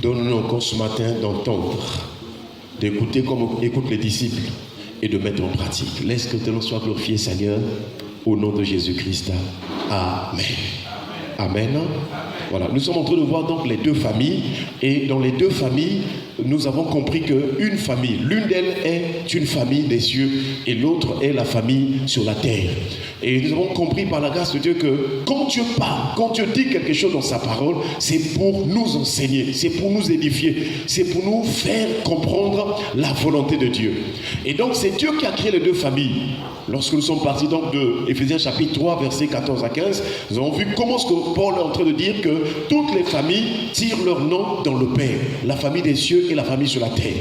Donne-nous encore ce matin d'entendre, d'écouter comme écoutent les disciples et de mettre en pratique. Laisse que ton nom soit glorifié, Seigneur, au nom de Jésus-Christ. Amen. Amen. Voilà, nous sommes en train de voir donc les deux familles, et dans les deux familles, nous avons compris qu'une famille, l'une d'elles est une famille des cieux et l'autre est la famille sur la terre. Et nous avons compris par la grâce de Dieu que quand Dieu parle, quand Dieu dit quelque chose dans sa parole, c'est pour nous enseigner, c'est pour nous édifier, c'est pour nous faire comprendre la volonté de Dieu. Et donc c'est Dieu qui a créé les deux familles. Lorsque nous sommes partis donc de Éphésiens chapitre 3, versets 14 à 15, nous avons vu comment ce que Paul est en train de dire que toutes les familles tirent leur nom dans le Père, la famille des cieux et la famille sur la terre.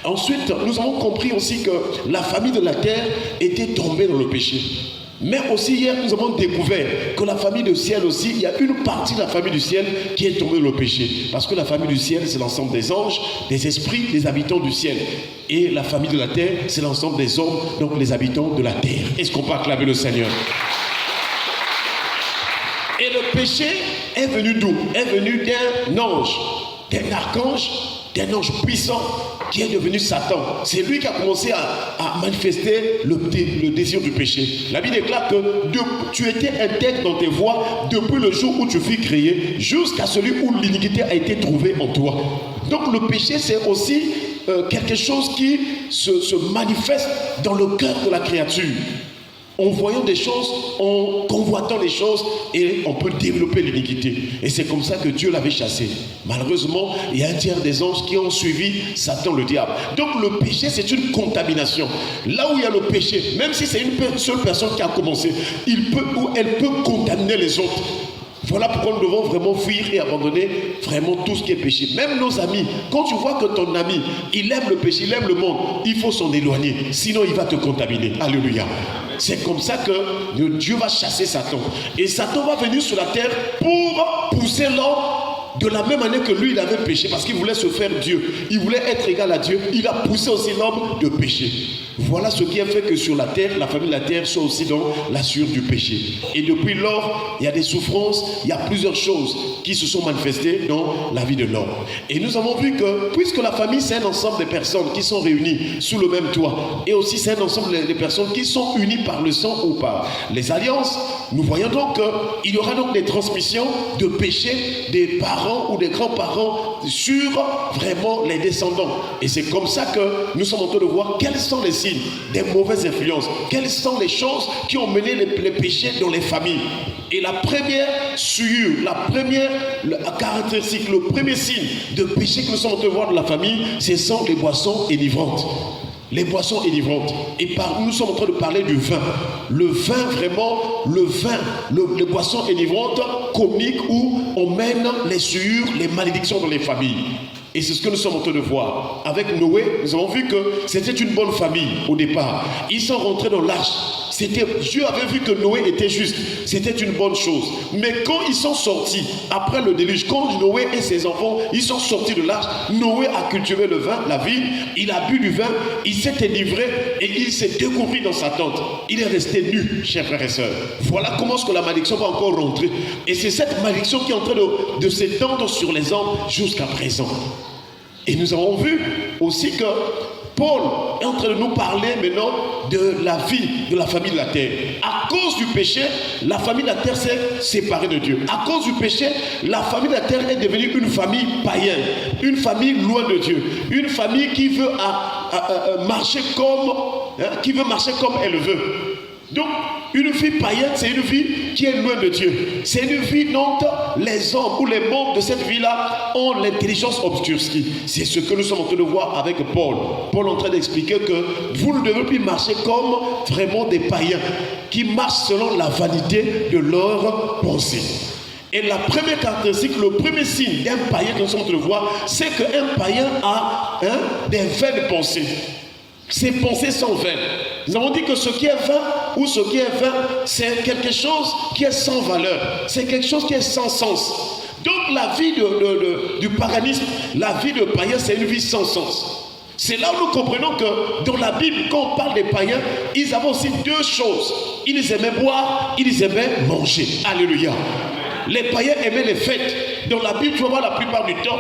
Ensuite, nous avons compris aussi que la famille de la terre était tombée dans le péché. Mais aussi hier, nous avons découvert que la famille du ciel aussi, il y a une partie de la famille du ciel qui est tombée dans le péché. Parce que la famille du ciel, c'est l'ensemble des anges, des esprits, des habitants du ciel. Et la famille de la terre, c'est l'ensemble des hommes, donc les habitants de la terre. Est-ce qu'on peut acclamer le Seigneur? Et le péché est venu d'où? Est venu d'un ange, d'un archange, d'un ange puissant qui est devenu Satan. C'est lui qui a commencé à manifester le désir du péché. La Bible déclare que tu étais intègre dans tes voies depuis le jour où tu fus créé jusqu'à celui où l'iniquité a été trouvée en toi. Donc le péché, c'est aussi quelque chose qui se manifeste dans le cœur de la créature. En voyant des choses, en convoitant les choses, et on peut développer l'iniquité. Et c'est comme ça que Dieu l'avait chassé. Malheureusement, il y a un tiers des anges qui ont suivi Satan, le diable. Donc le péché, c'est une contamination. Là où il y a le péché, même si c'est une seule personne qui a commencé, il peut ou elle peut contaminer les autres. Voilà pourquoi nous devons vraiment fuir et abandonner vraiment tout ce qui est péché. Même nos amis, quand tu vois que ton ami, il aime le péché, il aime le monde, il faut s'en éloigner. Sinon, il va te contaminer. Alléluia. C'est comme ça que Dieu va chasser Satan. Et Satan va venir sur la terre pour pousser l'homme de la même manière que lui, il avait péché. Parce qu'il voulait se faire Dieu. Il voulait être égal à Dieu. Il a poussé aussi l'homme de pécher. Voilà ce qui a fait que sur la terre, la famille de la terre soit aussi dans la sueur du péché. Et depuis lors, il y a des souffrances, il y a plusieurs choses qui se sont manifestées dans la vie de l'homme. Et nous avons vu que, puisque la famille, c'est un ensemble de personnes qui sont réunies sous le même toit, et aussi c'est un ensemble de personnes qui sont unies par le sang ou par les alliances, nous voyons donc qu'il y aura donc des transmissions de péché des parents ou des grands-parents sur vraiment les descendants. Et c'est comme ça que nous sommes en train de voir quels sont les signes des mauvaises influences, quelles sont les choses qui ont mené les péchés dans les familles. Et la première souillure, la première caractéristique, le premier signe de péché que nous sommes en train de voir dans la famille, ce sont les boissons énivrantes. Les boissons énivrantes. Et nous sommes en train de parler du vin. Le vin, vraiment, les boissons énivrantes, comiques, où on mène les souillures, les malédictions dans les familles. Et c'est ce que nous sommes en train de voir. Avec Noé, nous avons vu que c'était une bonne famille au départ. Ils sont rentrés dans l'arche. Dieu avait vu que Noé était juste. C'était une bonne chose. Mais quand ils sont sortis, après le déluge, quand Noé et ses enfants, ils sont sortis de l'arche, Noé a cultivé le vin, la vigne, il a bu du vin, il s'est délivré et il s'est découvert dans sa tente. Il est resté nu, chers frères et sœurs. Voilà comment est-ce que la malédiction va encore rentrer. Et c'est cette malédiction qui est en train de s'étendre sur les hommes jusqu'à présent. Et nous avons vu aussi que Paul est en train de nous parler maintenant de la vie de la famille de la terre. À cause du péché, la famille de la terre s'est séparée de Dieu. À cause du péché, la famille de la terre est devenue une famille païenne, une famille loin de Dieu, une famille qui veut marcher comme elle veut. Donc, une vie païenne, c'est une vie qui est loin de Dieu. C'est une vie dont les hommes ou les membres de cette vie-là ont l'intelligence obscurcie. C'est ce que nous sommes en train de voir avec Paul. Paul est en train d'expliquer que vous ne devez plus marcher comme vraiment des païens qui marchent selon la vanité de leurs pensées. Et la première caractéristique, le premier signe d'un païen que nous sommes en train de voir, c'est qu'un païen a des vaines pensées. Ces pensées sont vaines. Nous avons dit que ce qui est vain ou ce qui est vain, c'est quelque chose qui est sans valeur. C'est quelque chose qui est sans sens. Donc la vie du paganisme, la vie de païen, c'est une vie sans sens. C'est là où nous comprenons que dans la Bible, quand on parle des païens, ils avaient aussi deux choses. Ils aimaient boire, ils aimaient manger. Alléluia. Les païens aimaient les fêtes. Dans la Bible, tu vas voir la plupart du temps,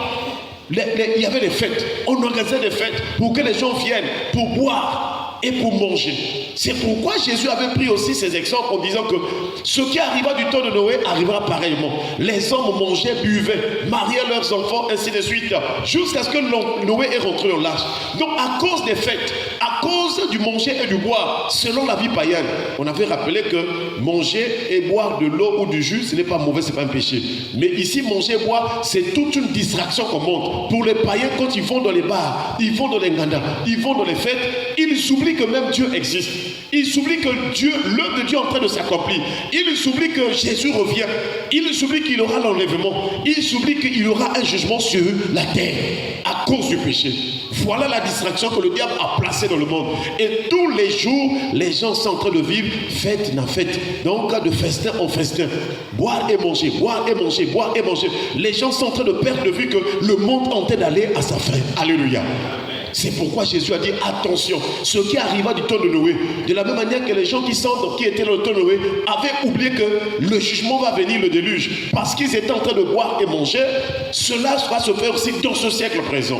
il y avait des fêtes. On organisait des fêtes pour que les gens viennent pour boire et pour manger. C'est pourquoi Jésus avait pris aussi ces exemples en disant que ce qui arriva du temps de Noé arrivera pareillement. Les hommes mangeaient, buvaient, mariaient leurs enfants, ainsi de suite, jusqu'à ce que Noé est rentré dans l'âge. Donc à cause des fêtes, à cause du manger et du boire, selon la vie païenne, on avait rappelé que manger et boire de l'eau ou du jus, ce n'est pas mauvais, ce n'est pas un péché. Mais ici, manger et boire, c'est toute une distraction qu'on montre. Pour les païens, quand ils vont dans les bars, ils vont dans les gandas, ils vont dans les fêtes, ils oublient que même Dieu existe. Ils oublient que Dieu, l'œuvre de Dieu est en train de s'accomplir. Ils oublient que Jésus revient. Ils oublient qu'il aura l'enlèvement. Ils oublient qu'il y aura un jugement sur la terre à cause du péché. Voilà la distraction que le diable a placée dans le monde. Et tous les jours, les gens sont en train de vivre fête na fête. Donc, de festin en festin. Boire et manger, boire et manger, boire et manger. Les gens sont en train de perdre de vue que le monde est en train d'aller à sa fin. Alléluia. C'est pourquoi Jésus a dit attention, ce qui arriva du temps de Noé, de la même manière que les gens qui étaient dans le temps de Noé avaient oublié que le jugement va venir, le déluge, parce qu'ils étaient en train de boire et manger, cela va se faire aussi dans ce siècle présent.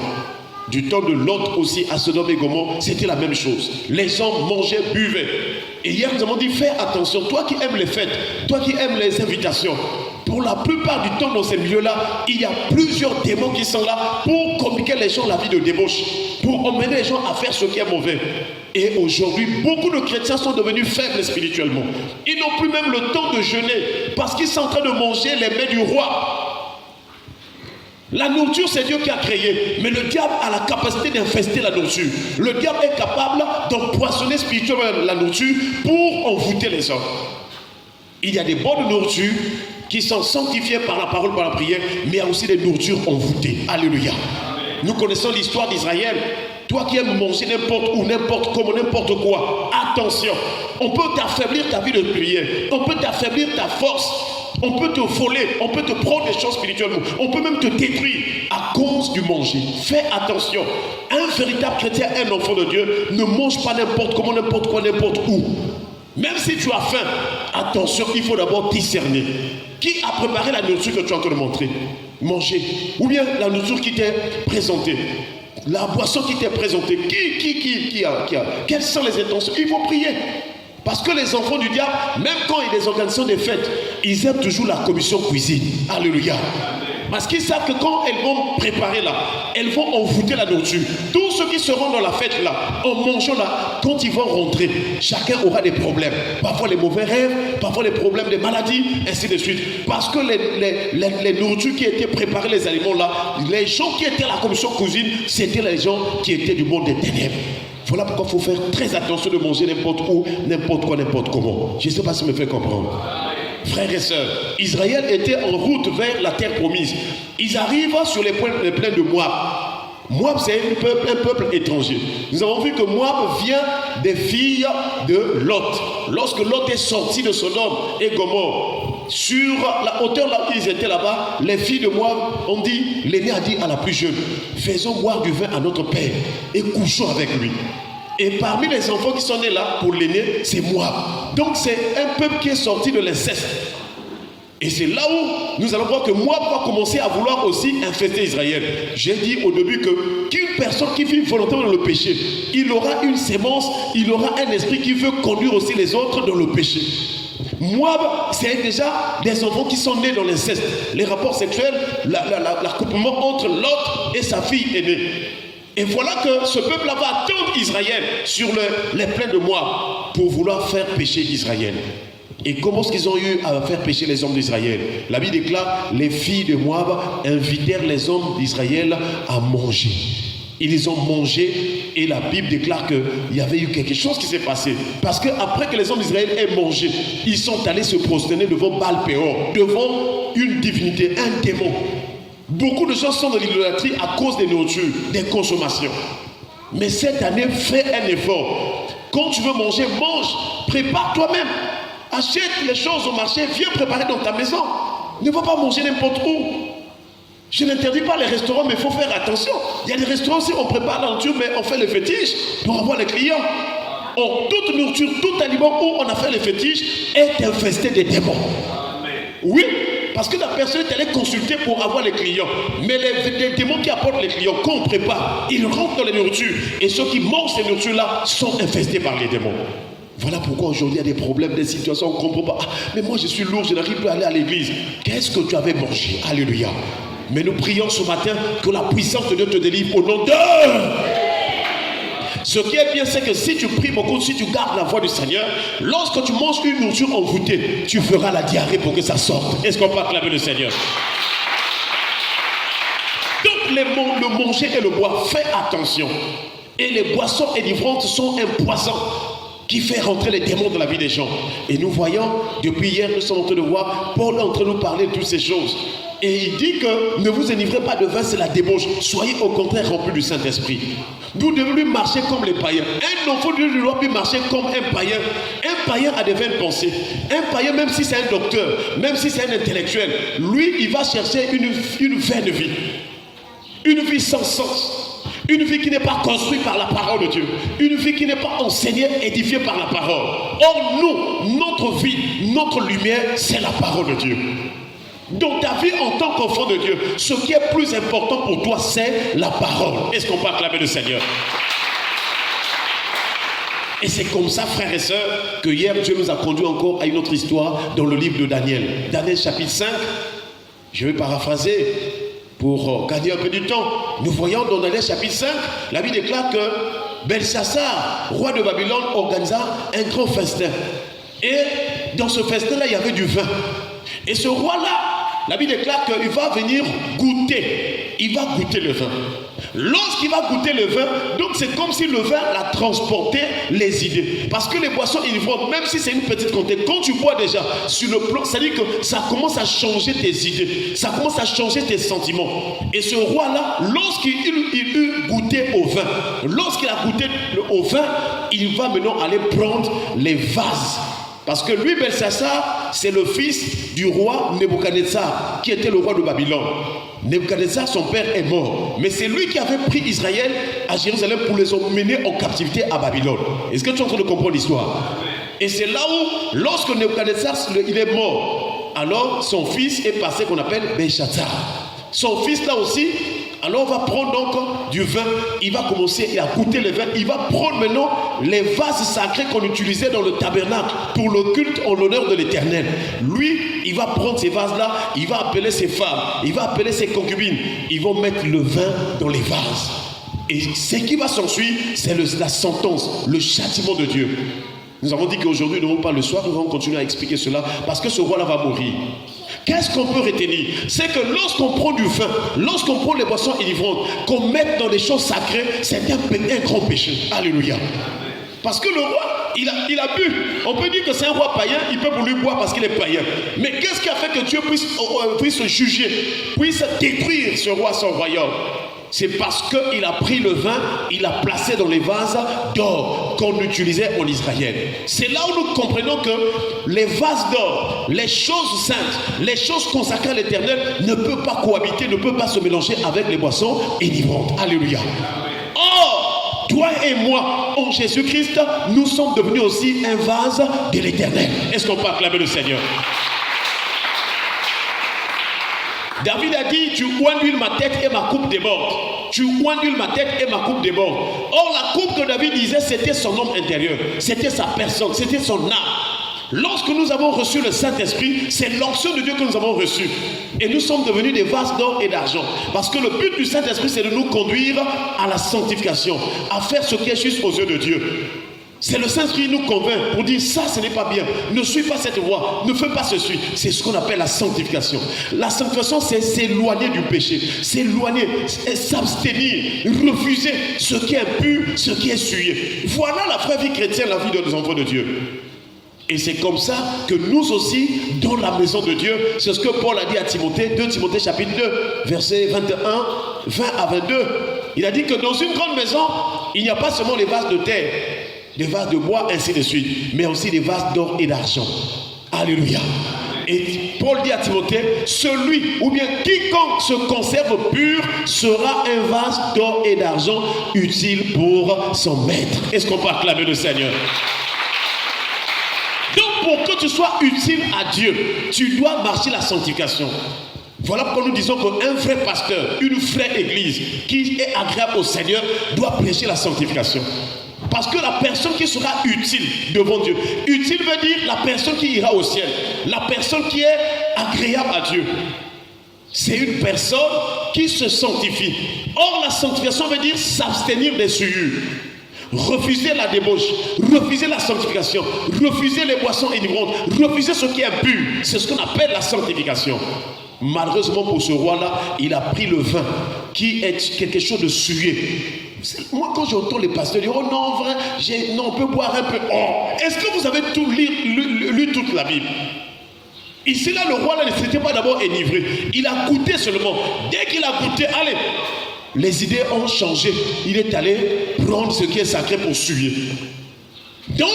Du temps de Lot aussi à Sodome et Gomorrhe, c'était la même chose. Les gens mangeaient, buvaient. Et hier nous avons dit fais attention, toi qui aimes les fêtes, toi qui aimes les invitations, pour la plupart du temps dans ces milieux-là, il y a plusieurs démons qui sont là pour communiquer les gens la vie de débauche, pour emmener les gens à faire ce qui est mauvais. Et aujourd'hui, beaucoup de chrétiens sont devenus faibles spirituellement. Ils n'ont plus même le temps de jeûner parce qu'ils sont en train de manger les mets du roi. La nourriture, c'est Dieu qui a créé, mais le diable a la capacité d'infester la nourriture. Le diable est capable d'empoisonner spirituellement la nourriture pour envoûter les hommes. Il y a des bonnes nourritures qui sont sanctifiées par la parole, par la prière, mais il y a aussi des nourritures envoûtées. Alléluia. Amen. Nous connaissons l'histoire d'Israël. Toi qui aimes manger n'importe où, n'importe comment, n'importe quoi, attention. On peut t'affaiblir ta vie de prière. On peut t'affaiblir ta force. On peut te voler, on peut te prendre des choses spirituellement, on peut même te détruire à cause du manger. Fais attention. Un véritable chrétien, un enfant de Dieu, ne mange pas n'importe comment, n'importe quoi, n'importe où. Même si tu as faim, attention, il faut d'abord discerner. Qui a préparé la nourriture que tu es en train de montrer? Manger. Ou bien la nourriture qui t'est présentée. La boisson qui t'est présentée. Qui a quelles sont les intentions? Il faut prier. Parce que les enfants du diable, même quand il y a des organisations de fêtes, ils aiment toujours la commission cuisine. Alléluia. Parce qu'ils savent que quand elles vont préparer là, elles vont envoûter la nourriture. Tous ceux qui seront dans la fête là, en mangeant là, quand ils vont rentrer, chacun aura des problèmes. Parfois les mauvais rêves, parfois les problèmes de maladies, ainsi de suite. Parce que les nourritures qui étaient préparées, les aliments là, les gens qui étaient à la commission cuisine, c'était les gens qui étaient du monde des ténèbres. Voilà pourquoi il faut faire très attention de manger n'importe où, n'importe quoi, n'importe comment. Je ne sais pas si je me fais comprendre. Frères et sœurs, Israël était en route vers la terre promise. Ils arrivent sur les plaines de Moab. Moab, c'est un peuple étranger. Nous avons vu que Moab vient des filles de Lot. Lorsque Lot est sorti de Sodome et Gomorrhe, sur la hauteur là où ils étaient là-bas, les filles de Moab ont dit, l'aîné a dit à la plus jeune, faisons boire du vin à notre père et couchons avec lui. Et parmi les enfants qui sont nés là, pour l'aîné, c'est Moab. Donc c'est un peuple qui est sorti de l'inceste. Et c'est là où nous allons voir que Moab va commencer à vouloir aussi infester Israël. J'ai dit au début qu'une personne qui vit volontairement dans le péché, il aura une sémence, il aura un esprit qui veut conduire aussi les autres dans le péché. Moab, c'est déjà des enfants qui sont nés dans l'inceste. Les rapports sexuels, l'accouplement entre Lot et sa fille aînée. Et voilà que ce peuple-là va attendre Israël sur les plaines de Moab pour vouloir faire pécher Israël. Et comment est-ce qu'ils ont eu à faire pécher les hommes d'Israël? La Bible déclare, les filles de Moab invitèrent les hommes d'Israël à manger. Ils ont mangé et la Bible déclare qu'il y avait eu quelque chose qui s'est passé. Parce qu'après que les hommes d'Israël aient mangé, ils sont allés se prosterner devant Baal-Péor, devant une divinité, un démon. Beaucoup de gens sont dans l'idolâtrie à cause des nourritures, des consommations. Mais cette année, fais un effort. Quand tu veux manger, mange. Prépare toi-même. Achète les choses au marché, viens préparer dans ta maison. Ne va pas manger n'importe où. Je n'interdis pas les restaurants, mais il faut faire attention. Il y a des restaurants aussi, on prépare la nourriture, mais on fait les fétiches pour avoir les clients. Or, toute nourriture, tout aliment où on a fait les fétiches est infesté des démons. Oui, Parce que la personne est allée consulter pour avoir les clients. Mais les démons qui apportent les clients, qu'on prépare, ils rentrent dans les nourritures. Et ceux qui mangent ces nourritures-là sont infestés par les démons. Voilà pourquoi aujourd'hui il y a des problèmes, des situations, on ne comprend pas. Ah, mais moi je suis lourd, je n'arrive plus à aller à l'église. Qu'est-ce que tu avais mangé? Alléluia. Mais nous prions ce matin que la puissance de Dieu te délivre au nom de... Ce qui est bien, c'est que si tu pries beaucoup, si tu gardes la voix du Seigneur, lorsque tu manges une nourriture envoûtée, tu feras la diarrhée pour que ça sorte. Est-ce qu'on peut acclamer le Seigneur? Donc le manger et le boire, fais attention. Et les boissons énivrantes sont un poison qui fait rentrer les démons dans la vie des gens. Et nous voyons, depuis hier, nous sommes en train de voir, Paul est en train de nous parler de toutes ces choses. Et il dit que ne vous enivrez pas de vin, c'est la débauche. Soyez au contraire remplis du Saint-Esprit. Nous devons lui marcher comme les païens. Un enfant de Dieu ne doit plus marcher comme un païen. Un païen a des vaines pensées. Un païen, même si c'est un docteur, même si c'est un intellectuel, lui, il va chercher une vaine vie. Une vie sans sens. Une vie qui n'est pas construite par la parole de Dieu. Une vie qui n'est pas enseignée, édifiée par la parole. Or, nous, notre vie, notre lumière, c'est la parole de Dieu. Donc ta vie en tant qu'enfant de Dieu, ce qui est plus important pour toi, c'est la parole. Est-ce qu'on peut acclamer le Seigneur? Et c'est comme ça, frères et sœurs, que hier Dieu nous a conduit encore à une autre histoire dans le livre de Daniel. Daniel chapitre 5, je vais paraphraser pour gagner un peu du temps. Nous voyons dans Daniel chapitre 5, la Bible déclare que Belshazzar, roi de Babylone, organisa un grand festin. Et dans ce festin-là, il y avait du vin. Et ce roi-là, la Bible déclare qu'il va venir goûter. Il va goûter le vin. Lorsqu'il va goûter le vin, donc c'est comme si le vin a transporté les idées. Parce que les boissons inivrantes, même si c'est une petite quantité, quand tu bois déjà sur le plan, ça dit que ça commence à changer tes idées. Ça commence à changer tes sentiments. Et ce roi-là, lorsqu'il eut goûté au vin, lorsqu'il a goûté au vin, il va maintenant aller prendre les vases. Parce que lui, Belshazzar, c'est le fils du roi Nebuchadnezzar, qui était le roi de Babylone. Nebuchadnezzar, son père, est mort. Mais c'est lui qui avait pris Israël à Jérusalem pour les emmener en captivité à Babylone. Est-ce que tu es en train de comprendre l'histoire? Et c'est là où, lorsque Nebuchadnezzar il est mort, alors son fils est passé qu'on appelle Belshazzar. Son fils là aussi, alors on va prendre donc du vin, il va commencer à goûter le vin, il va prendre maintenant les vases sacrés qu'on utilisait dans le tabernacle pour le culte en l'honneur de l'Éternel. Lui, il va prendre ces vases-là, il va appeler ses femmes, il va appeler ses concubines, ils vont mettre le vin dans les vases. Et ce qui va s'ensuivre, c'est la sentence, le châtiment de Dieu. Nous avons dit qu'aujourd'hui, nous ne pas le soir, nous allons continuer à expliquer cela parce que ce roi-là va mourir. Qu'est-ce qu'on peut retenir? C'est que lorsqu'on prend du vin, lorsqu'on prend les boissons enivrantes, qu'on mette dans les choses sacrées, c'est un grand péché. Alléluia. Parce que le roi, il a bu. On peut dire que c'est un roi païen, il peut pour lui boire parce qu'il est païen. Mais qu'est-ce qui a fait que Dieu puisse juger, puisse détruire ce roi, son royaume? C'est parce qu'il a pris le vin, il l'a placé dans les vases d'or qu'on utilisait en Israël. C'est là où nous comprenons que les vases d'or, les choses saintes, les choses consacrées à l'Éternel ne peuvent pas cohabiter, ne peuvent pas se mélanger avec les boissons enivrantes. Alléluia. Or, toi et moi, en Jésus-Christ, nous sommes devenus aussi un vase de l'Éternel. Est-ce qu'on peut acclamer le Seigneur? David a dit, tu oignes ma tête et ma coupe déborde. Tu oignes ma tête et ma coupe déborde. Or, la coupe que David disait, c'était son homme intérieur. C'était sa personne, c'était son âme. Lorsque nous avons reçu le Saint-Esprit, c'est l'onction de Dieu que nous avons reçue. Et nous sommes devenus des vases d'or et d'argent. Parce que le but du Saint-Esprit, c'est de nous conduire à la sanctification, à faire ce qui est juste aux yeux de Dieu. C'est le Saint-Esprit qui nous convainc pour dire ça, ce n'est pas bien. Ne suis pas cette voie, ne fais pas ceci. C'est ce qu'on appelle la sanctification. La sanctification, c'est s'éloigner du péché, s'éloigner, s'abstenir, refuser ce qui est impur, ce qui est souillé. Voilà la vraie vie chrétienne, la vie de nos enfants de Dieu. Et c'est comme ça que nous aussi, dans la maison de Dieu, c'est ce que Paul a dit à Timothée, 2 Timothée chapitre 2, versets 21, 20 à 22. Il a dit que dans une grande maison, il n'y a pas seulement les vases de terre, des vases de bois, ainsi de suite, mais aussi des vases d'or et d'argent. Alléluia. Et Paul dit à Timothée, celui ou bien quiconque se conserve pur sera un vase d'or et d'argent utile pour son maître. Est-ce qu'on peut acclamer le Seigneur? Donc pour que que tu sois utile à Dieu, tu dois marcher la sanctification. Voilà pourquoi nous disons qu'un vrai pasteur, une vraie église qui est agréable au Seigneur doit prêcher la sanctification. Parce que la personne qui sera utile devant Dieu, utile veut dire la personne qui ira au ciel, la personne qui est agréable à Dieu. C'est une personne qui se sanctifie. Or, la sanctification veut dire s'abstenir des souillures, refuser la débauche, refuser la sanctification, refuser les boissons enivrantes, refuser ce qui est impur. C'est ce qu'on appelle la sanctification. Malheureusement pour ce roi-là, il a pris le vin qui est quelque chose de souillé. Moi, quand j'entends les pasteurs dire, oh non, vrai, non, on peut boire un peu. Oh, est-ce que vous avez tout lu toute la Bible? Ici, là, le roi, là, ne s'était pas d'abord enivré. Il a goûté seulement. Dès qu'il a goûté, allez, les idées ont changé. Il est allé prendre ce qui est sacré pour suer. Donc,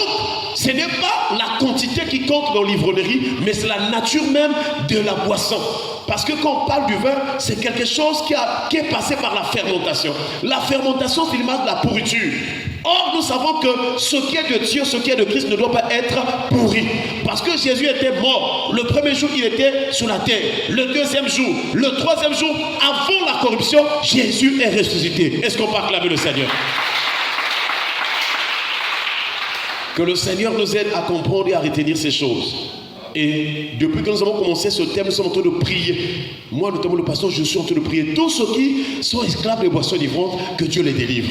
ce n'est pas la quantité qui compte dans l'ivronnerie, mais c'est la nature même de la boisson. Parce que quand on parle du vin, c'est quelque chose qui est passé par la fermentation. La fermentation, c'est l'image de la pourriture. Or, nous savons que ce qui est de Dieu, ce qui est de Christ ne doit pas être pourri. Parce que Jésus était mort. Le premier jour, il était sur la terre. Le deuxième jour, le troisième jour, avant la corruption, Jésus est ressuscité. Est-ce qu'on peut acclamer le Seigneur? Que le Seigneur nous aide à comprendre et à retenir ces choses. Et depuis que nous avons commencé ce thème, nous sommes en train de prier. Moi, notamment le pasteur, je suis en train de prier. Tous ceux qui sont esclaves des boissons enivrantes, que Dieu les délivre.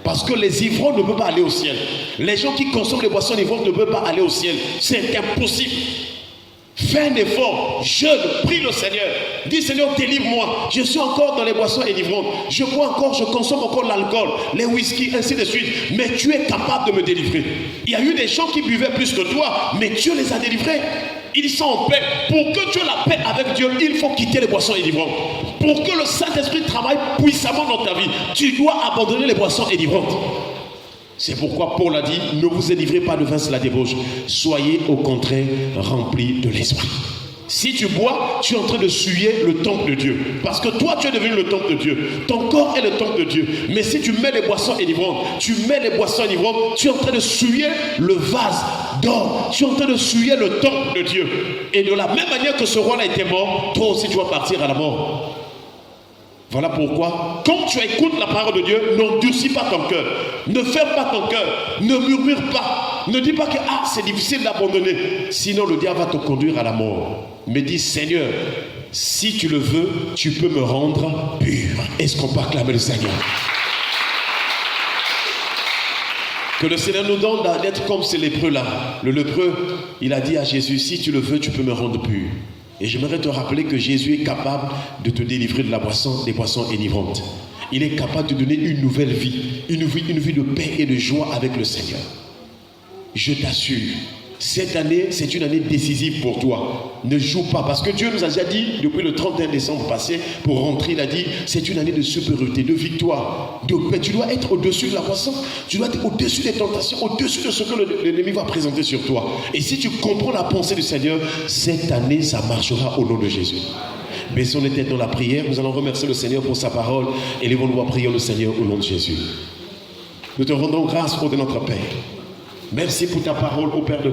Parce que les ivrognes ne peuvent pas aller au ciel. Les gens qui consomment les boissons enivrantes ne peuvent pas aller au ciel. C'est impossible. Fais un effort, jeûne, prie le Seigneur. Dis Seigneur, délivre-moi. Je suis encore dans les boissons enivrantes. Je bois encore, je consomme encore l'alcool, les whisky, ainsi de suite. Mais tu es capable de me délivrer. Il y a eu des gens qui buvaient plus que toi, mais Dieu les a délivrés. Ils sont en paix. Pour que tu aies la paix avec Dieu, il faut quitter les boissons enivrantes. Pour que le Saint-Esprit travaille puissamment dans ta vie, tu dois abandonner les boissons enivrantes. C'est pourquoi Paul a dit, ne vous enivrez pas de vin, c'est la débauche. Soyez au contraire remplis de l'esprit. Si tu bois, tu es en train de souiller le temple de Dieu. Parce que toi, tu es devenu le temple de Dieu. Ton corps est le temple de Dieu. Mais si tu mets les boissons enivrantes, tu es en train de souiller le vase d'or. Tu es en train de souiller le temple de Dieu. Et de la même manière que ce roi-là était mort, toi aussi tu vas partir à la mort. Voilà pourquoi, quand tu écoutes la parole de Dieu, n'endurcis pas ton cœur. Ne ferme pas ton cœur. Ne murmure pas. Ne dis pas que c'est difficile d'abandonner. Sinon, le diable va te conduire à la mort. Mais dis, Seigneur, si tu le veux, tu peux me rendre pur. Est-ce qu'on peut acclamer le Seigneur? Que le Seigneur nous donne d'être comme ce lépreux-là. Le lépreux, il a dit à Jésus, si tu le veux, tu peux me rendre pur. Et j'aimerais te rappeler que Jésus est capable de te délivrer de la boisson, des boissons enivrantes. Il est capable de te donner une nouvelle vie, une vie de paix et de joie avec le Seigneur. Je t'assure, cette année, c'est une année décisive pour toi. Ne joue pas, parce que Dieu nous a déjà dit, depuis le 31 décembre passé, pour rentrer, il a dit, c'est une année de supériorité, de victoire, de paix. Tu dois être au-dessus de la boisson, tu dois être au-dessus des tentations, au-dessus de ce que l'ennemi va présenter sur toi. Et si tu comprends la pensée du Seigneur, cette année, ça marchera au nom de Jésus. Baissons les têtes dans la prière, nous allons remercier le Seigneur pour sa parole, et lèvons-nous à prier le Seigneur au nom de Jésus. Nous te rendons grâce pour de notre Père. Merci pour ta parole, ô Père de